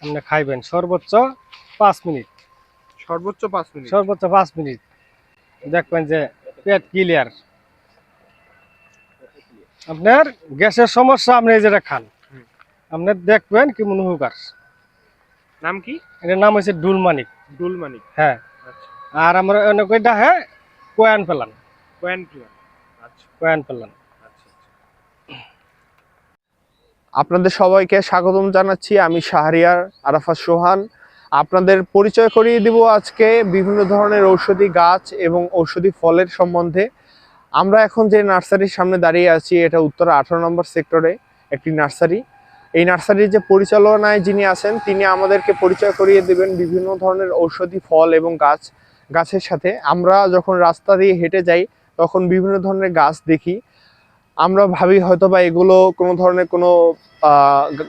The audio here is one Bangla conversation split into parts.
আপনি খাইবেন সর্বোচ্চ 5 মিনিট। সর্বোচ্চ 5 মিনিট। সর্বোচ্চ 5 মিনিট দেখবেন যে পেট ক্লিয়ার। আপনার গ্যাসের সমস্যা আপনি যেটা খান আপনি দেখবেন কি মনে উপকার। নাম কি? এটার নাম হচ্ছে ডুলমানিক। ডুলমানিক। হ্যাঁ, আচ্ছা। আর আমরা অনেক কইটা হ্যাঁ কোয়ান পেলান। কোয়ান প্লান। আচ্ছা কোয়ান পেলান। আচ্ছা। আপনাদের সবাইকে স্বাগতম জানাচ্ছি। আমি শাহরিয়ার আরাফাত সোহান। আপনাদের পরিচয় করিয়ে দিব আজকে বিভিন্ন ধরনের ঔষধি গাছ এবং ঔষধি ফলের সম্বন্ধে। আমরা এখন যে নার্সারির সামনে দাঁড়িয়ে আছি এটা উত্তরা 18 নম্বর সেক্টরে একটি নার্সারি। এই নার্সারির যে পরিচালনায় যিনি আছেন তিনি আমাদেরকে পরিচয় করিয়ে দেবেন বিভিন্ন ধরনের ঔষধি ফল এবং গাছের সাথে। আমরা যখন রাস্তা দিয়ে হেঁটে যাই তখন বিভিন্ন ধরনের গাছ দেখি, আমরা ভাবি হয়তো বা এগুলো কোনো ধরনের কোনো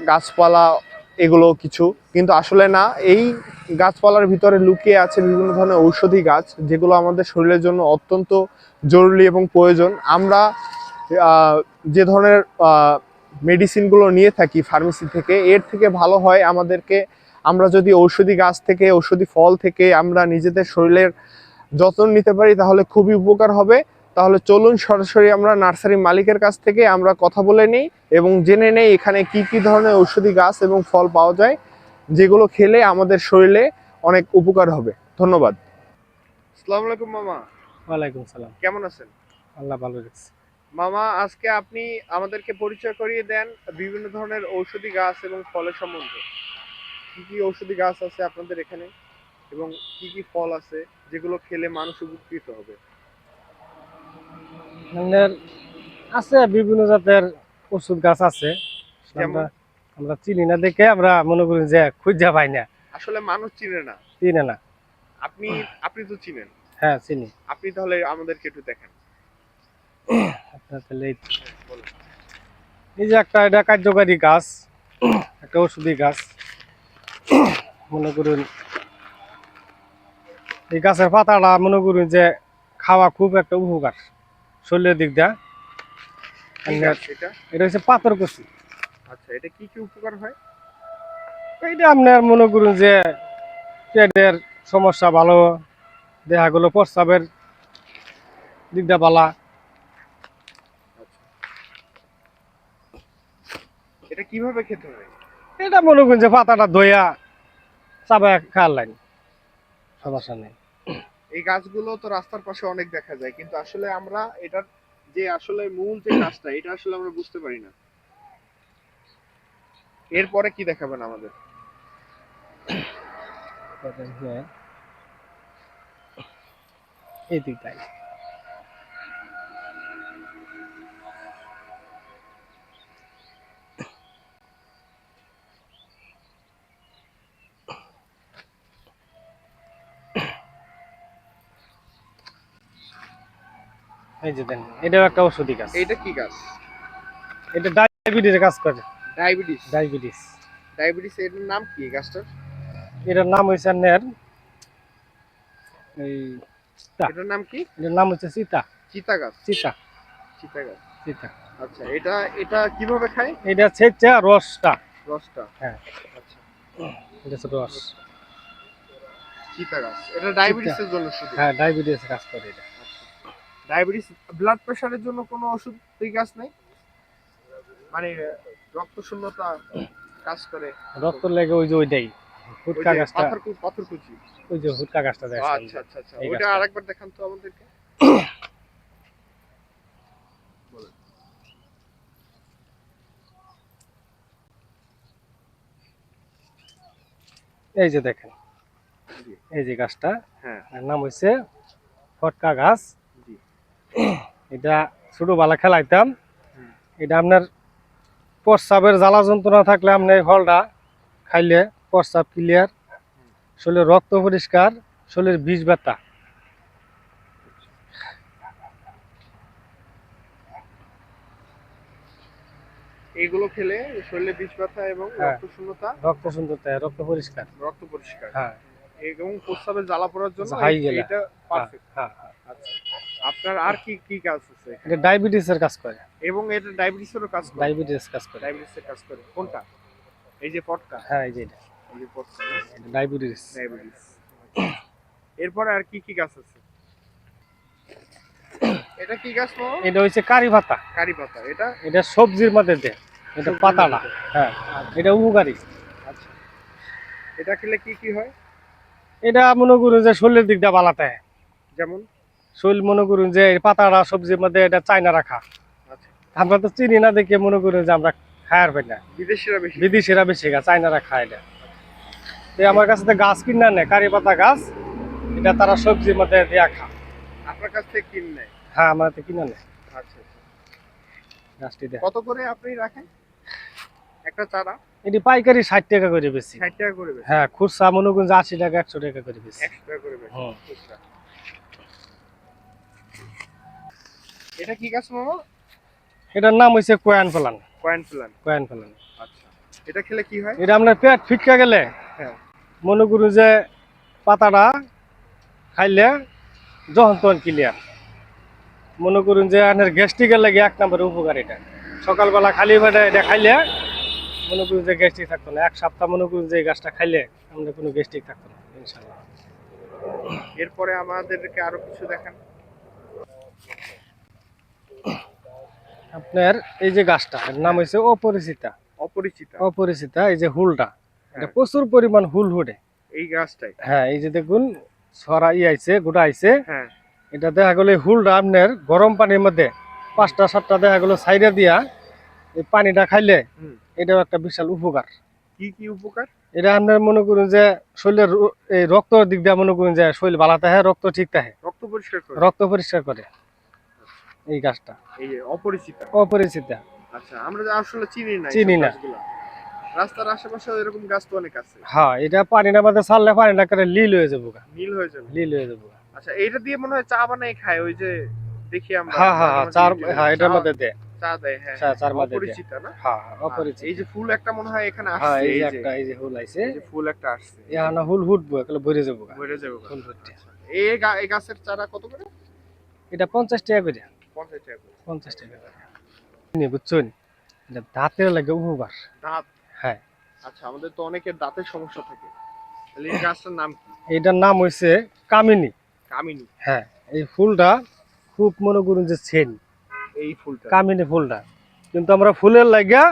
গাছপালা, এগুলো কিছু, কিন্তু আসলে না। এই গাছপালার ভিতরে লুকিয়ে আছে বিভিন্ন ধরনের ঔষধি গাছ যেগুলো আমাদের শরীরের জন্য অত্যন্ত জরুরি এবং প্রয়োজন। আমরা যে ধরনের মেডিসিনগুলো নিয়ে থাকি ফার্মেসি থেকে, এর থেকে ভালো হয় আমাদেরকে আমরা যদি ঔষধি গাছ থেকে ঔষধি ফল থেকে আমরা নিজেদের শরীরের যত্ন নিতে পারি তাহলে খুবই উপকার হবে। তাহলে চলুন সরাসরি আমরা নার্সারি মালিকের কাছ থেকে আমরা কথা বলে নিই এবং জেনে নেই এখানে কি কি ধরনের ঔষধি গাছ এবং ফল পাওয়া যায় যেগুলো খেলে আমাদের শরীরে অনেক উপকার হবে। ধন্যবাদ। আসসালামু আলাইকুম মামা। ওয়ালাইকুম সালাম। কেমন আছেন? আল্লাহ ভালো রাখছে। মামা, আজকে আপনি আমাদেরকে পরিচয় করিয়ে দেন বিভিন্ন ধরনের ঔষধি গাছ এবং ফলের সম্বন্ধে। কি কি ঔষধি গাছ আছে আপনাদের এখানে এবং কি কি ফল আছে যেগুলো খেলে মানুষ উপকৃত হবে? আপনার আছে বিভিন্ন জাতের ওষুধ গাছ আছে। যেমন? আমরা আমরা চিনি না দেখে আমরা মনে করি যে খুঁজা পাই না। আসলে মানুষ চিনে না। চিনে না। আপনি আপনি তো চিনেন। হ্যাঁ চিনি। আপনি তাহলে আমাদেরকে একটু দেখেন। আপনার তাহলে বলেন। এই যে একটা এটা কার্যকারী গাছ, একটা ওষুধি গাছ। মনে করুন এই গাছের পাতাটা মনে করুন যে খাওয়া খুব একটা উপকার শরীরের দিক দিয়ে। কি গাছ এটা? এটা হচ্ছে পাথরকুচি। আচ্ছা, এটা কি কি উপকার হয়? এইটা আপনার মনে করুন যে পেটের সমস্যা ভালো, দেহাগুলো প্রস্রাবের দিকটা বালা। আচ্ছা, এটা কিভাবে খেতে হয়? এটা মনে করুন যে পাতাটা ধইয়া চাবায় খাওয়ার লাগে, সমস্যা নেই। এই গাছগুলো তো রাস্তার পাশে অনেক দেখা যায়, কিন্তু আসলে আমরা এটার যে আসলে মূল যে কাজটা এটা আসলে আমরা বুঝতে পারি না। এরপরে কি দেখাবেন আমাদের? এই দিকটাই এই যে দেন, এটাও একটা ওষুধি গাছ। এইটা কি গাছ? এটা ডায়াবেটিসের কাজ করে। ডায়াবেটিস। ডায়াবেটিস। ডায়াবেটিস, এটার নাম কি গাছটার? এটার নাম হয়েছে আপনার এই চিতা। এটার নাম কি? এটার নাম হচ্ছে চিতা। চিতা গাছ। চিতা। চিতা গাছ। চিতা। আচ্ছা, এটা এটা কিভাবে খায়? এটা হচ্ছে রসটা। রসটা। হ্যাঁ, আচ্ছা, এটা হচ্ছে রস। চিতা গাছ এটা চিতা। ডায়াবেটিসের জন্য শুধু? হ্যাঁ, ডায়াবেটিসের কাজ করে এটা। ডায়াবেটিস, ব্লাড প্রেশারের জন্য কোনো ওষুধ এই গাছ নেই? মানে রক্ত শূন্যতা কাজ করে? রক্ত লেগে ওই যে ওইটাই ওই হুটকা যে গাছটা। পাথরকুচি। ওই যে হুটকা গাছটা দেখছেন, আচ্ছা আচ্ছা আচ্ছা, এই ওইটা গাছটা। আরেকবার দেখান তো আমাদেরকে। বলেন। এই যে দেখেন, জি। এই যে গাছটা, হ্যাঁ। এর নাম হচ্ছে ফটকা গাছ। জি। এটা ছোটবেলা খেলাইতাম। হুম। এটা আপনার প্রস্রাবের জ্বালা যন্ত্রণা থাকলে আপনি এই ফলটা খাইলে প্রস্রাব ক্লিয়ার, শরীরের রক্ত পরিষ্কার, শরীরের বিষ ব্যথা। এইগুলো খেলে শরীরে বিষ ব্যথা এবং হ্যাঁ, রক্ত শূন্যতা, রক্ত সুন্দরতা, রক্ত পরিষ্কার। রক্ত পরিষ্কার, হ্যাঁ, এবং প্রস্রাবের জ্বালা পড়ার জন্য হাই গেলে। এইটা হ্যাঁ, পারফেক্ট। হ্যাঁ, হ্যাঁ। আচ্ছা, আপনার আর কি কি গাছ আছে এখানে? এটা ডায়াবেটিসের কাজ করে। এবং এটা ডায়াবেটিসেরও কাজ করে? ডায়াবেটিস কাজ করে। ডায়াবেটিসের কাজ করে কোনটা? এই যে পটকা? হ্যাঁ, এই যে এটা। এই যে পচা না? ডায়াবেটিস। ডায়াবেটিস। এরপরে আর কি কি গাছ আছে? এটা কি গাছ মামা? এটা হচ্ছে কারি পাতা। কারি পাতা। এটা এটা সবজির মধ্যে দেয়, এটা সবজির পাতাটা। মধ্যে দেয়। হ্যাঁ, এটা উপকারী। আচ্ছা, এটা খেলে কি কি হয়? এটা মনে করুন যে শরীরের দিক দিয়ে বালাতে হয়। যেমন? শরীর মনে করুন যে এই পাতাটা সবজির মধ্যে এটা চায়না রাখা। আচ্ছা, আমরা তো চিনি না দেখে মনে করুন যে আমরা খায়ার পাই না। বিদেশিরা বেশি বিদেশিরা বেশি খায়, চায়নারা খায় এটা। তো আমার কাছে তো গাছ কিনা নেয়, কারি পাতা গাছ, এটা তারা সবজির মধ্যে দিয়া খা। আপনার কাছ থেকে কিনে নেয়? হ্যাঁ, আমার তো কিনা নেয় আচ্ছা, আচ্ছা। গাছটি দেয়। কত করে আপনি রাখেন একটা চারা? এটি পাইকারি 60 টাকা করে বেশি। 60 টাকা করে বেচেন? হ্যাঁ, খুচরা মনে করুন যে 80 টাকা 100 টাকা করে বেশি। 100 টাকা করে বেচেন হুম। খুচরা। এটা কি গাছ মামা? এটার নাম হচ্ছে কোয়ান ফলান। Coin plan. কোয়ান ফলান। আচ্ছা, এটা খেলে কি হয়? এটা আপনার পেট ফিটকা গেলে হ্যাঁ। মনে করুন যে পাতাটা খাইলে যখন তখন ক্লিয়ার। মনে করুন যে আপনার গ্যাস্ট্রিকের লাগে 1 নম্বরে উপকার এটা। সকালবেলা খালি পেটে এটা খাইলে মনে করুন যে গ্যাস্ট্রিক থাকতো না। 1 সপ্তাহ মনে করুন যে এই গাছটা খাইলে আমাদের কোনো গ্যাস্ট্রিক থাকতো না ইনশাআল্লাহ। এরপরে আমাদেরকে আরো কিছু দেখান। আপনার এই যে গাছটা, এর নাম হচ্ছে অপরিচিতা। অপরিচিতা। অপরিচিতা, এই যে হুলটা, এটা হ্যাঁ। প্রচুর পরিমাণ হুল হুডে। এই গাছটাই? হ্যাঁ, এই যে দেখুন ছড়া আইছে, গোটা আইছে। হ্যাঁ। এটা দেখা গেলো এই হুলটা আপনার গরম পানির মধ্যে 5টা 7টা দেখা গেলো সাইডে দিয়া এই পানিটা খাইলে হুম। এটাও একটা বিশাল উপকার। কি কি উপকার? এটা আপনার মনে করুন যে শরীরের এই রক্ত দিক দিয়ে মনে করুন যে শরীর ভালো থাকে, রক্ত ঠিক থাকে, রক্ত পরিষ্কার করে? রক্ত পরিষ্কার করে এই গাছটা। এই যে অপরিচিতা। অপরিচিতা। আচ্ছা, আমরা আসলে চিনি না চিনি এইসব না। গাছগুলা। রাস্তার আশেপাশে এরকম গাছ তো অনেক আছে। হ্যাঁ, এটা পানিটা মধ্যে ছাড়লে পানিটা করে লীল হয়ে যাবো গা। নীল হয়ে যাবে। লীল হয়ে যাবো গা। আচ্ছা, এইটা দিয়ে মনে হয় চা বানাই খায়, ওই যে দেখি আমরা হ্যাঁ হ্যাঁ হ্যাঁ, মাঝে চার, মাঝে YouTube-এ হ্যাঁ এটার চা- মধ্যে দেয়। চা দেয়। হ্যাঁ, চার মধ্যে দেয়। অপরিচিতা না? হ্যাঁ হ্যাঁ, আর অপরিচিত। এই যে ফুল একটা মনে হয় এখানে হ্যাঁ, আসছে, এই যে এই যে একটা এই যে হুল আইছে, এই যে ফুল একটা আসছে, এখন হুল ফুটবো, এগুলো ভরে যাবো গা। ভরে যাবে। ফুল ফুটতে। এই গাছের চারা কত করে? এটা 50 টাকা করে। 50 টাকা করে। 50 টাকা করে। নি বুঝছেন, এটা দাঁতের লাগে উপকার। দাঁত? হ্যাঁ। আচ্ছা, আমাদের তো অনেকের দাঁতের সমস্যা থাকে, তাহলে এই গাছটার নাম কি? এটার নাম হইছে কামিনী। কামিনী। হ্যাঁ, এই ফুলটা খুব মনে করুন যে সেন, এই ফুলটা কামিনী ফুলটা। কিন্তু আমরা ফুলের লাগিয়া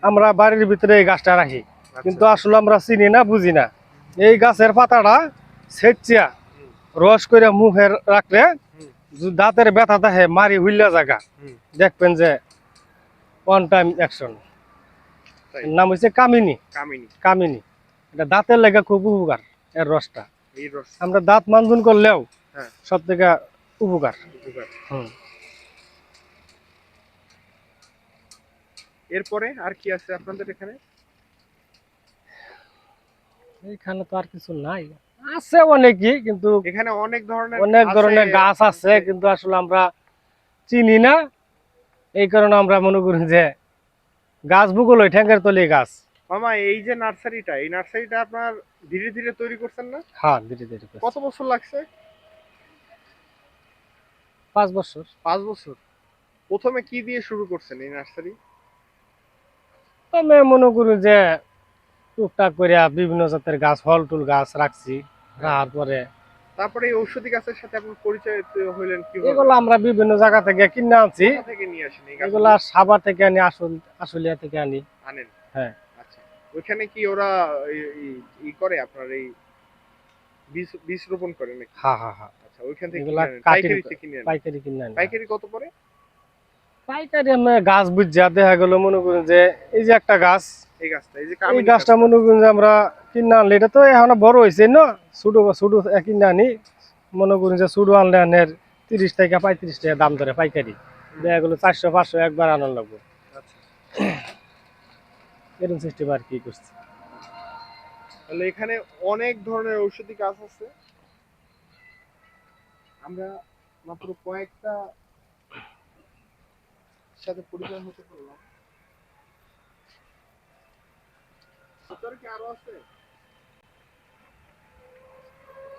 আমরা বাড়ির ভিতরে এই গাছটা রাখি, কিন্তু আসলে আমরা চিনি না, বুঝি না। এই গাছের পাতাটা ছেঁচিয়া রস করে মুখে রাখলে যদি দাঁতের ব্যথা থাকে, মারি হুইলা জায়গা, দেখবেন যে ওয়ান টাইম অ্যাকশন। তাই? নাম হচ্ছে কামিনী। কামিনী। কামিনী, এটা দাঁতের লেগে খুব উপকার এর রসটা। এই রস আমরা দাঁত মানজুন করলেও হ্যাঁ সব থেকে উপকার। উপকার। হুম। এরপরে আর কি আছে আপনাদের এখানে? এইখানে তো আর কিছু নাই, আছে অনেকই, কিন্তু এখানে অনেক ধরনের অনেক আছে, ধরনের গাছ আছে, কিন্তু আসলে আমরা চিনি না। এই কারণে আমরা মনে করি যে গাছ ভূগোল ওই ঠ্যাঙ্গের তলি গাছ। মামা এই যে নার্সারিটা, এই নার্সারিটা আপনার ধীরে ধীরে তৈরি করছেন না? হ্যাঁ, ধীরে ধীরে করছি। কত বছর লাগছে? 5 বছর। 5 বছর। প্রথমে কি দিয়ে শুরু করছেন এই নার্সারি? আমি মনে করি যে টুকটাক করে বিভিন্ন জাতের গাছ, ফল টুল গাছ রাখছি, রাখার পরে তারপরে এই ঔষধি গাছের সাথে আপনার পরিচয় হইলেন কিভাবে? এগুলো আমরা বিভিন্ন জায়গা থেকে কিনে আনছি। কোথা থেকে নিয়ে আসেন এই গাছগুলো? এগুলা সাভার থেকে আনি, আশুলিয়া থেকে আনি। আনেন? হ্যাঁ। আচ্ছা, ওইখানে কি ওরা ই করে আপনার এই বীজ রোপণ করে নাকি? হ্যাঁ হ্যাঁ হ্যাঁ, আচ্ছা, ওইখান থেকে এগুলা কিনে আনেন? কাটিং পাইকারিতে কিনে আনেন? পাইকারি কিনে আনি। পাইকারি কত পড়ে? পাইকারি আমরা গাছ বুঝা দেখা গেল, মনে করুন যে এই যে একটা গাছ, এই গাছটা, এই যে এই কামিনী গাছটা মনে করুন যে আমরা কিনে আনলে, এটা তো এখন বড় হয়েছে না, ছোটো কিনে আনি। মনে করুন যে ছোটো আনলে আনের 30 টাকা 35 টাকা দাম ধরে পাইকারি, দেখা গেলো 400 500 একবার আনার লাগবে। আচ্ছা, এরকম সিস্টেম আর কি করছি। তাহলে এখানে অনেক ধরনের ঔষধি গাছ আছে, আমরা মাত্র কয়েকটা সাথে পরিচয় হতে পারলাম। ভিতরে কি আরো আছে?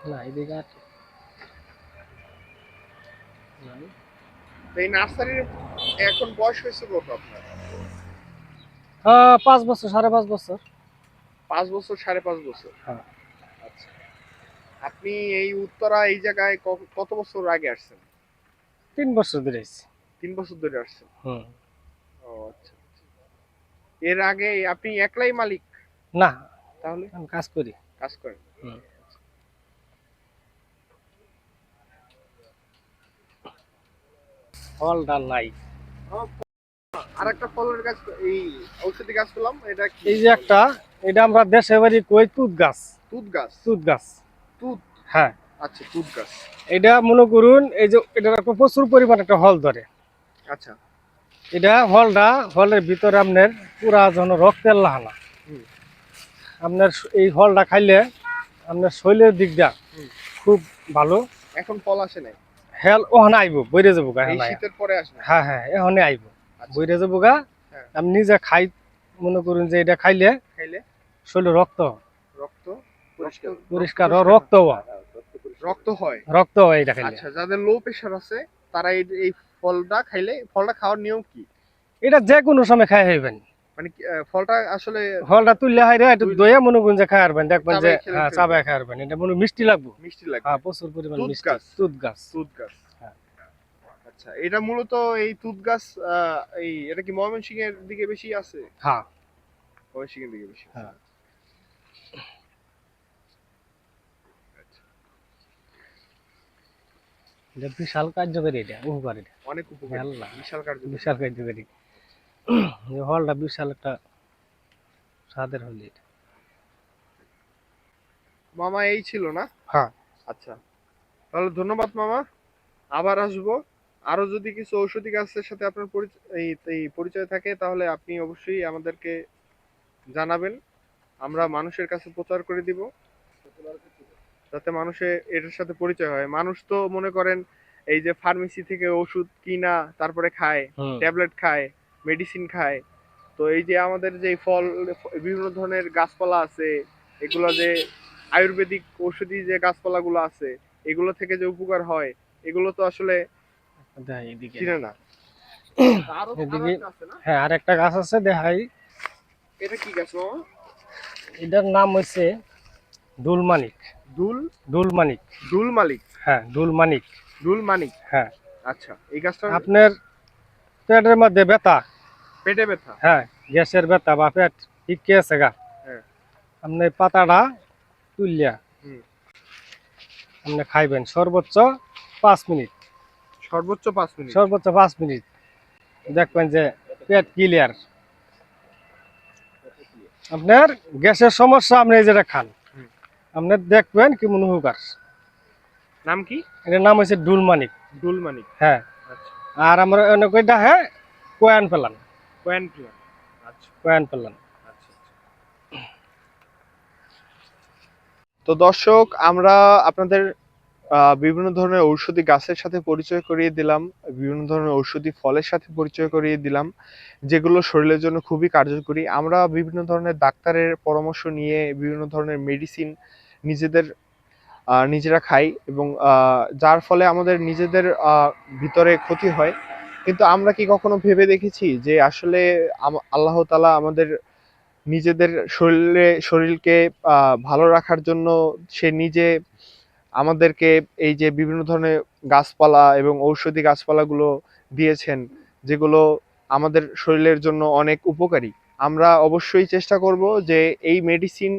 না, এদিকে আর নাই। এই নার্সারির এখন বয়স হয়েছে কত আপনার? 5 বছর 5.5 বছর। 5 বছর, 5.5 বছর। হ্যাঁ। আচ্ছা, আপনি এই উত্তরা এই জায়গায় কত বছর আগে আসছেন? 3 বছর ধরে আছি। 3 বছর ধরে আসছেন। হুম। ও আচ্ছা। এর আগে আপনি একলাই মালিক? না, তাহলে আমি কাজ করি। কাজ করেন? হুম। ফলটা নাই। আর একটা ফলের গাছ, এই ঔষধি গাছ পেলাম, এটা কি এই যে ফল? একটা, এটা আমরা দেশে বাড়ি কই তুত গাছ। তুত গাছ? তুত গাছ। তুত? হ্যাঁ। আচ্ছা, তুত গাছ। এটা মনে করুন এই যে এটার একটা প্রচুর পরিমাণ একটা হল ধরে। আচ্ছা। এটা হলের ভিতরে আপনার পুরা যেন রক্তের লাহানা। হুম। আপনার এই ফলটা খাইলে আপনার শরীরের দিকটা হুম। খুব ভালো। এখন ফল আসে নাই? হেল ওখানে আইব, বইরে যাবো গা। এই শীতের পরে আসবে? হ্যাঁ হ্যাঁ, এখানে আইব, আচ্ছা। বইরে যাবো গা। হ্যাঁ। আমি নিজে খাই, মনে করুন যে এটা খাইলে খাইলে শরীরে রক্ত রক্ত পরিষ্কার রক্ত হওয়া, রক্ত হয়? রক্ত হয় এটা খাইলে। আচ্ছা, যাদের লো প্রেশার আছে তারা এই ফলটা খাইলে, ফলটা খাওয়ার নিয়ম কি? এটা যে কোনো সময় খাই হইবেন। মানে ফলটা আসলে ফলটা তুললে হয় রে, একটু দইয়া মনে করুন যে খাই পারবেন, দেখবেন যে চাবাই খেলে হ্যাঁ ফেলবেন। চাবাই খাই পারবেন। এটা মনে মিষ্টি লাগবে। মিষ্টি লাগে? হ্যাঁ, প্রচুর পরিমাণ তুত মিষ্টি। গাছ? তুত গাছ। তুত গাছ। হ্যাঁ। আচ্ছা, এটা মূলত এই তুত গাছ, এই এটা কি ময়মনসিংহ এর দিকে বেশি আছে? হ্যাঁ ময়মনসিংহ এর দিকে বেশি আছে। হ্যাঁ। আচ্ছা, এটা বিশাল কার্যকরী, এটা উপকারী। অনেক উপকারী, আল্লাহ, বিশাল কার্যকরী। বিশাল কার্যকরী। এই ফলটা বিশাল একটা স্বাদের হলি এটা। মামা এই ছিল না? হ্যাঁ। আচ্ছা, তাহলে ধন্যবাদ মামা, আবার আসবো। আরো যদি কিছু ঔষধি গাছের সাথে আপনার এই পরিচয় থাকে তাহলে আপনি অবশ্যই আমাদেরকে জানাবেন। আমরা মানুষের কাছে প্রচার করে দিব, যাতে মানুষের এটার সাথে পরিচয় হয়। মানুষ তো মনে করেন এই যে ফার্মেসি থেকে ওষুধ কিনা তারপরে খায়, হুম। ট্যাবলেট খায়, মেডিসিন খায়। তো এই যে আমাদের যে ফল, বিভিন্ন ধরনের গাছপালা আছে, এগুলো যে আয়ুর্বেদিক ঔষধি যে গাছপালাগুলো আছে, এগুলো থেকে যে উপকার হয়, এগুলো তো আসলে দেখাই এদিকে। চিনে না। আরো এদিকে একটা আছে না? হ্যাঁ, আর একটা গাছ আছে দেখাই। এটা কি গাছ মামা? এটার নাম হচ্ছে দুলমানিক। দুল? দুলমানিক। দুল মালিক? হ্যাঁ, দুলমানিক। দুল মানিক? হ্যাঁ। আচ্ছা, এই গাছটা আপনার পেটের মধ্যে ব্যথা, পেটে ব্যথা? হ্যাঁ, গ্যাসের ব্যথা বা পেট ঠিকই আছে গা, হ্যাঁ। আপনি পাতাটা তুলিয়া হুম। আপনি খাইবেন সর্বোচ্চ 5 মিনিট। সর্বোচ্চ 5 মিনিট? সর্বোচ্চ 5 মিনিট, দেখবেন যে পেট ক্লিয়ার। আপনার গ্যাসের সমস্যা আপনি যেটা খান, হুম। আপনি দেখবেন কি মনে উপকার। নাম কি? এটার নাম হচ্ছে ডুলমানিক। দুল মানিক? হ্যাঁ। আচ্ছা। আর আমরা অনেক কইটা হ্যাঁ কোয়ান পেলাম। কোয়েন প্লান? আচ্ছা কোয়ান পেলাম। আচ্ছা। তো দর্শক, আমরা আপনাদের বিভিন্ন ধরনের ঔষধি গাছের সাথে পরিচয় করিয়ে দিলাম, বিভিন্ন ধরনের ঔষধি ফলের সাথে পরিচয় করিয়ে দিলাম, যেগুলো শরীরের জন্য খুবই কার্যকরী। আমরা বিভিন্ন ধরনের ডাক্তারের পরামর্শ নিয়ে বিভিন্ন ধরনের মেডিসিন নিজেদের নিজেরা খাই, এবং যার ফলে আমাদের নিজেদের ভিতরে ক্ষতি হয়। কিন্তু আমরা কি কখনো ভেবে দেখেছি যে আসলে আল্লাহ তাআলা আমাদের নিজেদের শরীরকে ভালো রাখার জন্য সে নিজে আমাদেরকে এই যে বিভিন্ন ধরনের গাছপালা এবং ঔষধি গাছপালাগুলো দিয়েছেন, যেগুলো আমাদের শরীরের জন্য অনেক উপকারী। আমরা অবশ্যই চেষ্টা করব যে এই মেডিসিন,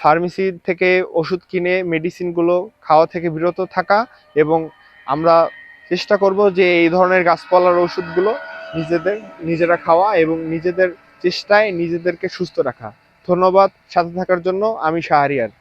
ফার্মেসি থেকে ওষুধ কিনে মেডিসিনগুলো খাওয়া থেকে বিরত থাকা, এবং আমরা চেষ্টা করব যে এই ধরনের গাছপালার ওষুধগুলো নিজেরা খাওয়া এবং নিজেদের চেষ্টায় নিজেদেরকে সুস্থ রাখা। ধন্যবাদ সাথে থাকার জন্য। আমি শাহরিয়ার।